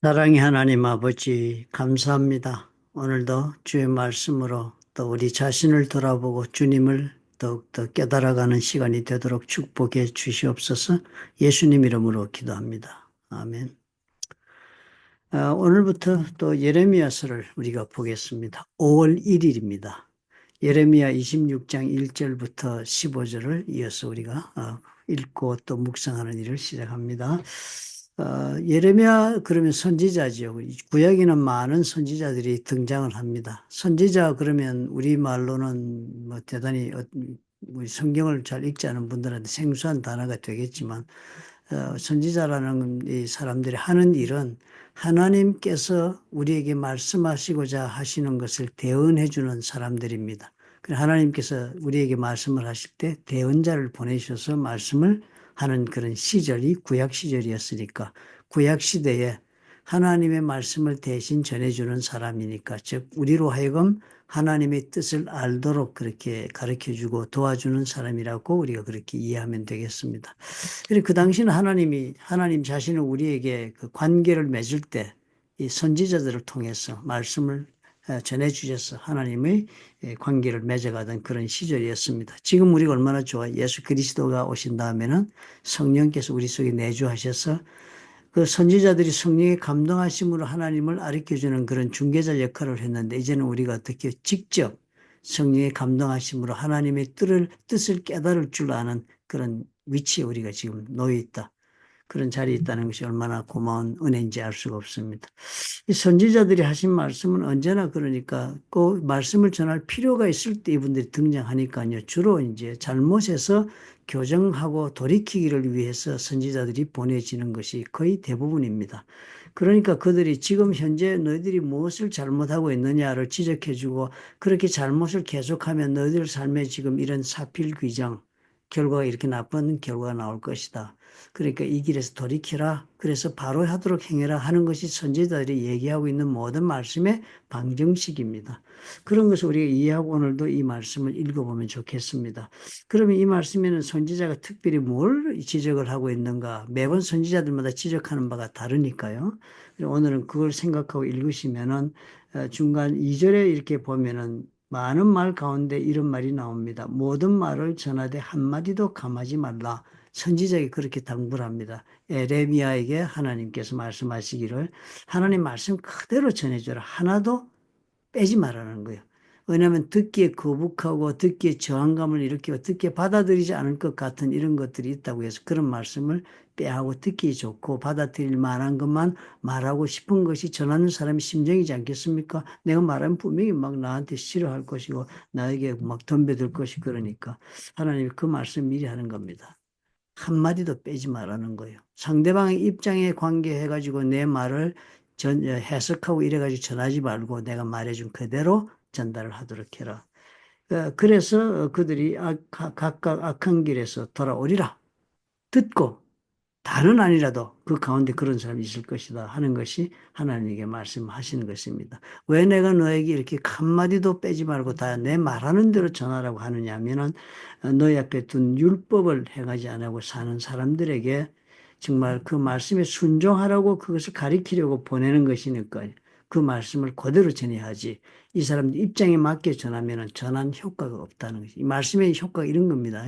사랑의 하나님 아버지, 감사합니다. 오늘도 주의 말씀으로 또 우리 자신을 돌아보고 주님을 더욱더 깨달아가는 시간이 되도록 축복해 주시옵소서. 예수님 이름으로 기도합니다. 아멘. 오늘부터 또 예레미야서를 우리가 보겠습니다. 5월 1일입니다. 예레미야 26장 1절부터 15절을 이어서 우리가 읽고 또 묵상하는 일을 시작합니다. 예레미야 그러면 선지자지요. 구약에는 많은 선지자들이 등장을 합니다. 선지자 그러면 우리말로는 뭐 대단히 우리 성경을 잘 읽지 않은 분들한테 생소한 단어가 되겠지만 선지자라는 이 사람들이 하는 일은 하나님께서 우리에게 말씀하시고자 하시는 것을 대언해 주는 사람들입니다. 하나님께서 우리에게 말씀을 하실 때 대언자를 보내셔서 말씀을 하는 그런 시절이 구약 시절이었으니까 구약 시대에 하나님의 말씀을 대신 전해주는 사람이니까 즉 우리로 하여금 하나님의 뜻을 알도록 그렇게 가르쳐주고 도와주는 사람이라고 우리가 그렇게 이해하면 되겠습니다. 그리고 그 당시는 하나님 자신은 우리에게 그 관계를 맺을 때 이 선지자들을 통해서 말씀을 전해 주셔서 하나님의 관계를 맺어가던 그런 시절이었습니다. 지금 우리가 얼마나 좋아 예수 그리스도가 오신 다음에는 성령께서 우리 속에 내주하셔서 그 선지자들이 성령의 감동하심으로 하나님을 가르쳐주는 그런 중개자 역할을 했는데 이제는 우리가 어떻게 직접 성령의 감동하심으로 하나님의 뜻을 깨달을 줄 아는 그런 위치에 우리가 지금 놓여 있다. 그런 자리에 있다는 것이 얼마나 고마운 은혜인지 알 수가 없습니다. 이 선지자들이 하신 말씀은 언제나 그러니까 꼭 말씀을 전할 필요가 있을 때 이분들이 등장하니까요. 주로 이제 잘못해서 교정하고 돌이키기를 위해서 선지자들이 보내지는 것이 거의 대부분입니다. 그러니까 그들이 지금 현재 너희들이 무엇을 잘못하고 있느냐를 지적해주고 그렇게 잘못을 계속하면 너희들 삶에 지금 이런 사필귀정 결과가 이렇게 나쁜 결과가 나올 것이다. 그러니까 이 길에서 돌이키라. 그래서 바로 하도록 행해라 하는 것이 선지자들이 얘기하고 있는 모든 말씀의 방정식입니다. 그런 것을 우리가 이해하고 오늘도 이 말씀을 읽어보면 좋겠습니다. 그러면 이 말씀에는 선지자가 특별히 뭘 지적을 하고 있는가? 매번 선지자들마다 지적하는 바가 다르니까요. 오늘은 그걸 생각하고 읽으시면은 중간 2절에 이렇게 보면은 많은 말 가운데 이런 말이 나옵니다. 모든 말을 전하되 한마디도 감하지 말라. 선지자에게 그렇게 당부를 합니다. 에레미야에게 하나님께서 말씀하시기를 하나님 말씀 그대로 전해줘라. 하나도 빼지 말라는 거예요. 왜냐하면 듣기에 거북하고 듣기에 저항감을 일으키고 듣기에 받아들이지 않을 것 같은 이런 것들이 있다고 해서 그런 말씀을 빼하고 듣기 좋고 받아들일 만한 것만 말하고 싶은 것이 전하는 사람의 심정이지 않겠습니까? 내가 말하면 분명히 막 나한테 싫어할 것이고 나에게 막 덤벼들 것이 그러니까 하나님이 그 말씀 미리 하는 겁니다. 한마디도 빼지 말라는 거예요. 상대방의 입장에 관계해가지고 내 말을 해석하고 이래가지고 전하지 말고 내가 말해준 그대로 전달을 하도록 해라. 그래서 그들이 각각 악한 길에서 돌아오리라. 듣고 다는 아니라도 그 가운데 그런 사람이 있을 것이다 하는 것이 하나님에게 말씀하시는 것입니다. 왜 내가 너에게 이렇게 한마디도 빼지 말고 다 내 말하는 대로 전하라고 하느냐 하면은 너희 앞에 둔 율법을 행하지 않고 사는 사람들에게 정말 그 말씀에 순종하라고 그것을 가리키려고 보내는 것이니까 그 말씀을 그대로 전해야 하지. 이 사람들 입장에 맞게 전하면은 전한 효과가 없다는 것이. 이 말씀의 효과가 이런 겁니다.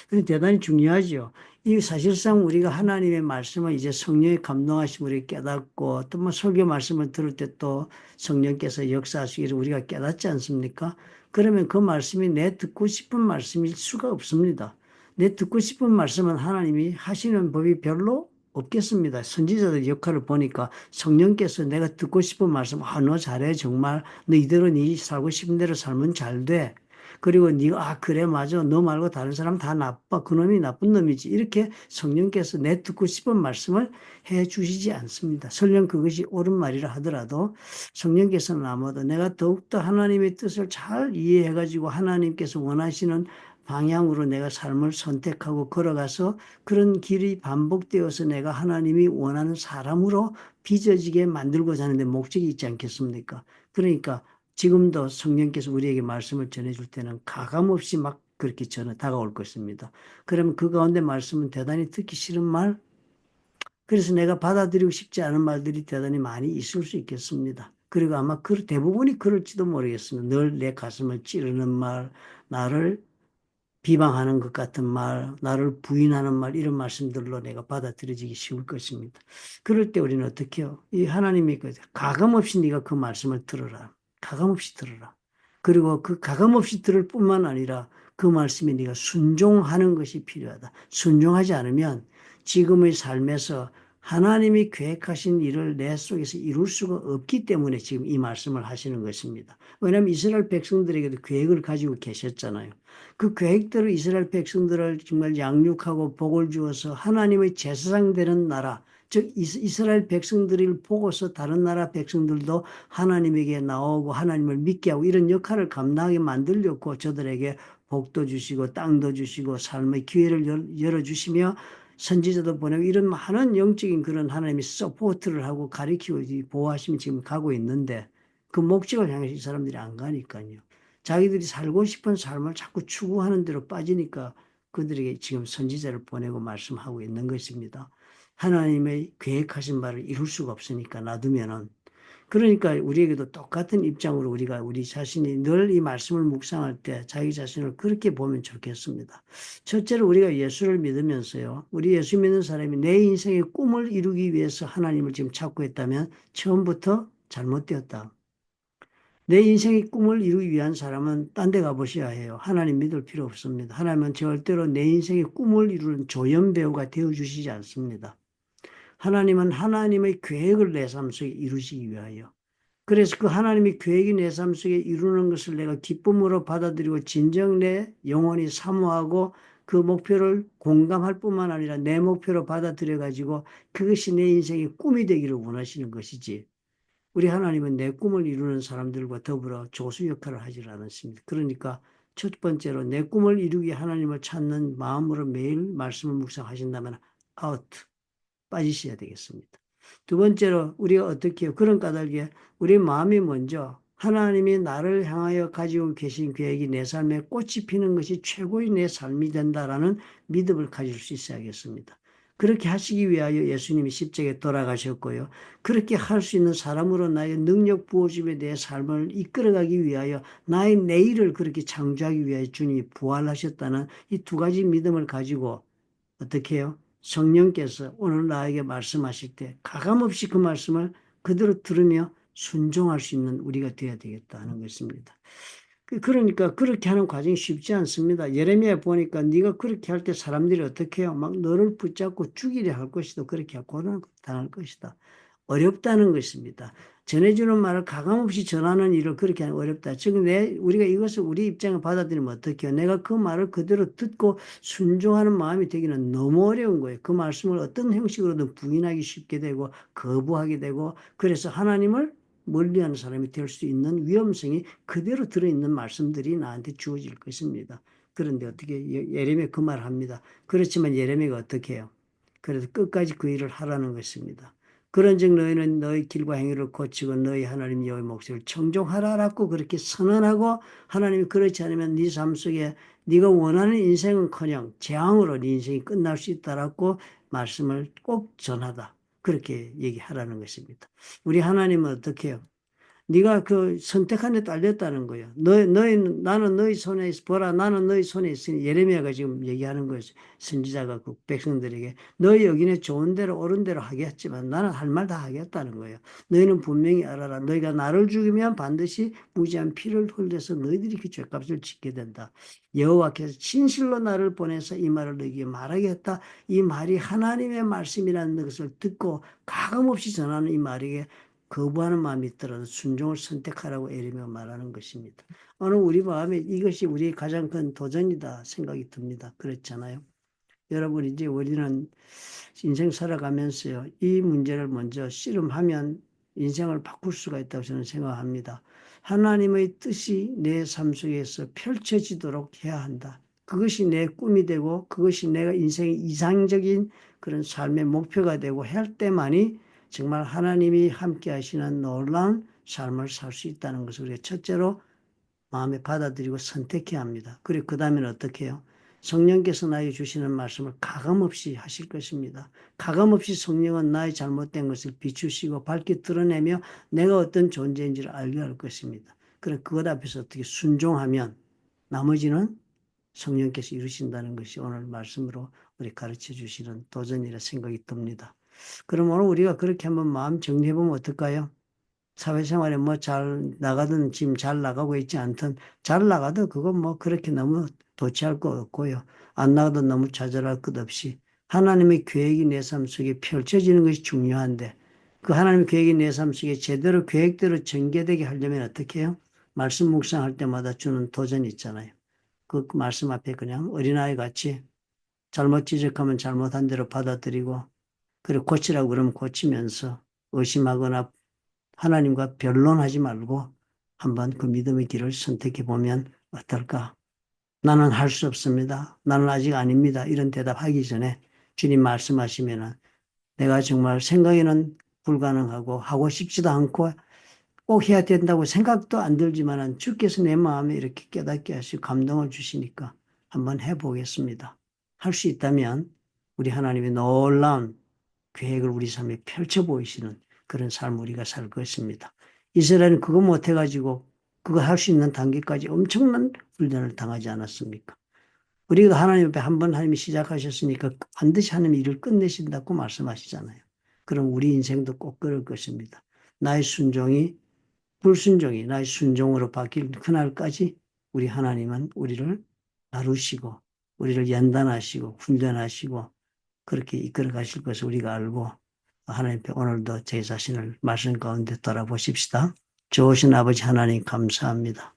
그래서 대단히 중요하죠. 이 사실상 우리가 하나님의 말씀을 이제 성령의 감동하심으로 깨닫고 또 뭐 설교 말씀을 들을 때 또 성령께서 역사하시기를 우리가 깨닫지 않습니까? 그러면 그 말씀이 내 듣고 싶은 말씀일 수가 없습니다. 내 듣고 싶은 말씀은 하나님이 하시는 법이 별로 없겠습니다. 선지자들 역할을 보니까 성령께서 내가 듣고 싶은 말씀, 너 잘해 정말 너 이대로 네 살고 싶은 대로 살면 잘 돼. 그리고 네가 그래 맞아 너 말고 다른 사람 다 나빠 그놈이 나쁜 놈이지 이렇게 성령께서 내 듣고 싶은 말씀을 해 주시지 않습니다. 설령 그것이 옳은 말이라 하더라도 성령께서는 아마도 내가 더욱더 하나님의 뜻을 잘 이해해 가지고 하나님께서 원하시는 방향으로 내가 삶을 선택하고 걸어가서 그런 길이 반복되어서 내가 하나님이 원하는 사람으로 빚어지게 만들고자 하는데 목적이 있지 않겠습니까? 그러니까 지금도 성령께서 우리에게 말씀을 전해줄 때는 가감없이 막 그렇게 다가올 것입니다. 그러면 그 가운데 말씀은 대단히 듣기 싫은 말, 그래서 내가 받아들이고 싶지 않은 말들이 대단히 많이 있을 수 있겠습니다. 그리고 아마 대부분이 그럴지도 모르겠습니다. 늘 내 가슴을 찌르는 말, 나를 비방하는 것 같은 말, 나를 부인하는 말, 이런 말씀들로 내가 받아들여지기 쉬울 것입니다. 그럴 때 우리는 어떻게 해요? 이 하나님이 가감 없이 네가 그 말씀을 들어라. 가감 없이 들어라. 그리고 그 가감 없이 들을 뿐만 아니라 그 말씀에 네가 순종하는 것이 필요하다. 순종하지 않으면 지금의 삶에서 하나님이 계획하신 일을 내 속에서 이룰 수가 없기 때문에 지금 이 말씀을 하시는 것입니다. 왜냐하면 이스라엘 백성들에게도 계획을 가지고 계셨잖아요. 그 계획대로 이스라엘 백성들을 정말 양육하고 복을 주어서 하나님의 제사장 되는 나라, 즉 이스라엘 백성들을 보고서 다른 나라 백성들도 하나님에게 나오고 하나님을 믿게 하고 이런 역할을 감당하게 만들려고 저들에게 복도 주시고 땅도 주시고 삶의 기회를 열어주시며 선지자도 보내고 이런 많은 영적인 그런 하나님이 서포트를 하고 가리키고 보호하시면 지금 가고 있는데 그 목적을 향해서 이 사람들이 안 가니까요. 자기들이 살고 싶은 삶을 자꾸 추구하는 대로 빠지니까 그들에게 지금 선지자를 보내고 말씀하고 있는 것입니다. 하나님의 계획하신 바를 이룰 수가 없으니까 놔두면은 그러니까 우리에게도 똑같은 입장으로 우리가 우리 자신이 늘 이 말씀을 묵상할 때 자기 자신을 그렇게 보면 좋겠습니다. 첫째로 우리가 예수를 믿으면서요. 우리 예수 믿는 사람이 내 인생의 꿈을 이루기 위해서 하나님을 지금 찾고 있다면 처음부터 잘못되었다. 내 인생의 꿈을 이루기 위한 사람은 딴 데 가보셔야 해요. 하나님 믿을 필요 없습니다. 하나님은 절대로 내 인생의 꿈을 이루는 조연배우가 되어주시지 않습니다. 하나님은 하나님의 계획을 내 삶 속에 이루시기 위하여. 그래서 그 하나님의 계획이 내 삶 속에 이루는 것을 내가 기쁨으로 받아들이고 진정 내 영혼이 사모하고 그 목표를 공감할 뿐만 아니라 내 목표로 받아들여 가지고 그것이 내 인생의 꿈이 되기를 원하시는 것이지. 우리 하나님은 내 꿈을 이루는 사람들과 더불어 조수 역할을 하지 않았습니다. 그러니까 첫 번째로 내 꿈을 이루기 하나님을 찾는 마음으로 매일 말씀을 묵상하신다면 아웃, 빠지셔야 되겠습니다. 두 번째로 우리가 어떻게 해요? 그런 까닭에 우리 마음이 먼저 하나님이 나를 향하여 가지고 계신 계획이 내 삶에 꽃이 피는 것이 최고의 내 삶이 된다라는 믿음을 가질 수 있어야겠습니다. 그렇게 하시기 위하여 예수님이 십자가에 돌아가셨고요. 그렇게 할 수 있는 사람으로 나의 능력 부어짐에 내 삶을 이끌어가기 위하여 나의 내일을 그렇게 창조하기 위하여 주님이 부활하셨다는 이 두 가지 믿음을 가지고 어떻게 해요? 성령께서 오늘 나에게 말씀하실 때 가감없이 그 말씀을 그대로 들으며 순종할 수 있는 우리가 되어야 되겠다는 것입니다. 그러니까 그렇게 하는 과정이 쉽지 않습니다. 예레미야 보니까 네가 그렇게 할 때 사람들이 어떻게 해요? 막 너를 붙잡고 죽이려 할 것이다. 그렇게 고난 당할 것이다. 어렵다는 것입니다. 전해주는 말을 가감없이 전하는 일을 그렇게 하는 어렵다. 즉, 우리가 이것을 우리 입장에 받아들이면 어떻게 해요? 내가 그 말을 그대로 듣고 순종하는 마음이 되기는 너무 어려운 거예요. 그 말씀을 어떤 형식으로든 부인하기 쉽게 되고, 거부하게 되고, 그래서 하나님을 멀리하는 사람이 될 수 있는 위험성이 그대로 들어있는 말씀들이 나한테 주어질 것입니다. 그런데 어떻게, 예레미야 그 말을 합니다. 그렇지만 예레미야가 어떻게 해요? 그래서 끝까지 그 일을 하라는 것입니다. 그런즉 너희는 너희 길과 행위를 고치고 너희 하나님 여호와의 목소리를 청종하라라고 그렇게 선언하고 하나님이 그렇지 않으면 네 삶 속에 네가 원하는 인생은커녕 재앙으로 네 인생이 끝날 수 있다라고 말씀을 꼭 전하다. 그렇게 얘기하라는 것입니다. 우리 하나님은 어떻게 해요? 네가 그 선택한 데 딸렸다는 거예요. 나는 너희 손에 보라, 나는 너희 손에 있으니 예레미야가 지금 얘기하는 거예요. 선지자가 그 백성들에게 너희 여기는 좋은 대로 옳은 대로 하겠지만 나는 할 말 다 하겠다는 거예요. 너희는 분명히 알아라. 너희가 나를 죽이면 반드시 무지한 피를 흘려서 너희들이 그 죄값을 짓게 된다. 여호와께서 진실로 나를 보내서 이 말을 너희에게 말하겠다. 이 말이 하나님의 말씀이라는 것을 듣고 가감없이 전하는 이 말에게 거부하는 마음이 있더라도 순종을 선택하라고 예레미야가 말하는 것입니다. 오늘 우리 마음에 이것이 우리의 가장 큰 도전이다 생각이 듭니다. 그렇잖아요. 여러분 이제 우리는 인생 살아가면서요. 이 문제를 먼저 씨름하면 인생을 바꿀 수가 있다고 저는 생각합니다. 하나님의 뜻이 내 삶 속에서 펼쳐지도록 해야 한다. 그것이 내 꿈이 되고 그것이 내가 인생의 이상적인 그런 삶의 목표가 되고 할 때만이 정말 하나님이 함께 하시는 놀라운 삶을 살 수 있다는 것을 우리가 첫째로 마음에 받아들이고 선택해야 합니다. 그리고 그 다음에는 어떻게 해요? 성령께서 나에게 주시는 말씀을 가감없이 하실 것입니다. 가감없이 성령은 나의 잘못된 것을 비추시고 밝게 드러내며 내가 어떤 존재인지를 알게 할 것입니다. 그래 그것 앞에서 어떻게 순종하면 나머지는 성령께서 이루신다는 것이 오늘 말씀으로 우리 가르쳐 주시는 도전이라 생각이 듭니다. 그럼 오늘 우리가 그렇게 한번 마음 정리해 보면 어떨까요? 사회생활에 뭐 잘 나가든 지금 잘 나가고 있지 않든 잘 나가도 그건 뭐 그렇게 너무 도취할 거 없고요. 안 나가도 너무 좌절할 것 없이 하나님의 계획이 내 삶 속에 펼쳐지는 것이 중요한데 그 하나님의 계획이 내 삶 속에 제대로 계획대로 전개되게 하려면 어떻게 해요? 말씀 묵상할 때마다 주는 도전이 있잖아요. 그 말씀 앞에 그냥 어린아이 같이 잘못 지적하면 잘못한 대로 받아들이고 그리고 고치라고 그러면 고치면서 의심하거나 하나님과 변론하지 말고 한번 그 믿음의 길을 선택해 보면 어떨까? 나는 할 수 없습니다. 나는 아직 아닙니다. 이런 대답하기 전에 주님 말씀하시면은 내가 정말 생각에는 불가능하고 하고 싶지도 않고 꼭 해야 된다고 생각도 안 들지만은 주께서 내 마음에 이렇게 깨닫게 하시고 감동을 주시니까 한번 해보겠습니다. 할 수 있다면 우리 하나님의 놀라운 계획을 우리 삶에 펼쳐 보이시는 그런 삶을 우리가 살 것입니다. 이스라엘은 그거 못해가지고 그거 할 수 있는 단계까지 엄청난 훈련을 당하지 않았습니까? 우리가 하나님 앞에 한번 하나님이 시작하셨으니까 반드시 하나님이 일을 끝내신다고 말씀하시잖아요. 그럼 우리 인생도 꼭 그럴 것입니다. 나의 순종이 불순종이 나의 순종으로 바뀔 그날까지 우리 하나님은 우리를 다루시고 우리를 연단하시고 훈련하시고 그렇게 이끌어 가실 것을 우리가 알고 하나님 앞에 오늘도 제 자신을 말씀 가운데 돌아보십시다. 좋으신 아버지 하나님 감사합니다.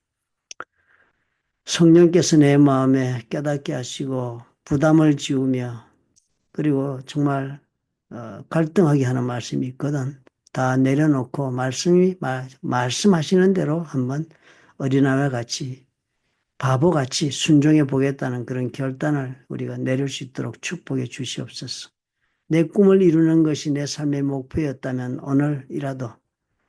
성령께서 내 마음에 깨닫게 하시고 부담을 지우며 그리고 정말 갈등하게 하는 말씀이 있거든. 다 내려놓고 말씀하시는 대로 한번 어린아이와 같이 바보같이 순종해 보겠다는 그런 결단을 우리가 내릴 수 있도록 축복해 주시옵소서. 내 꿈을 이루는 것이 내 삶의 목표였다면 오늘이라도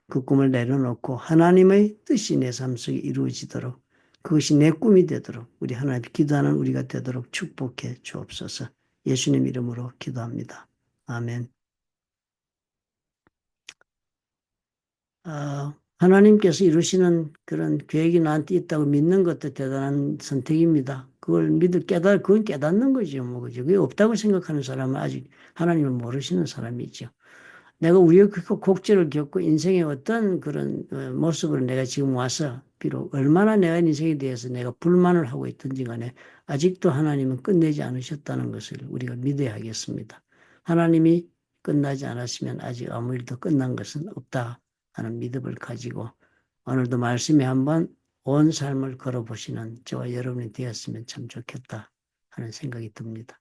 그 꿈을 내려놓고 하나님의 뜻이 내 삶 속에 이루어지도록 그것이 내 꿈이 되도록 우리 하나님 기도하는 우리가 되도록 축복해 주옵소서. 예수님 이름으로 기도합니다. 아멘. 하나님께서 이루시는 그런 계획이 나한테 있다고 믿는 것도 대단한 선택입니다. 그건 깨닫는 거죠. 뭐, 그죠. 그게 없다고 생각하는 사람은 아직 하나님을 모르시는 사람이죠. 내가 우여곡 곡절을 겪고 인생의 어떤 그런 모습을 내가 지금 와서 비록 얼마나 내가 인생에 대해서 내가 불만을 하고 있든지 간에 아직도 하나님은 끝내지 않으셨다는 것을 우리가 믿어야 하겠습니다. 하나님이 끝나지 않았으면 아직 아무 일도 끝난 것은 없다 하는 믿음을 가지고 오늘도 말씀에 한번 온 삶을 걸어보시는 저와 여러분이 되었으면 참 좋겠다 하는 생각이 듭니다.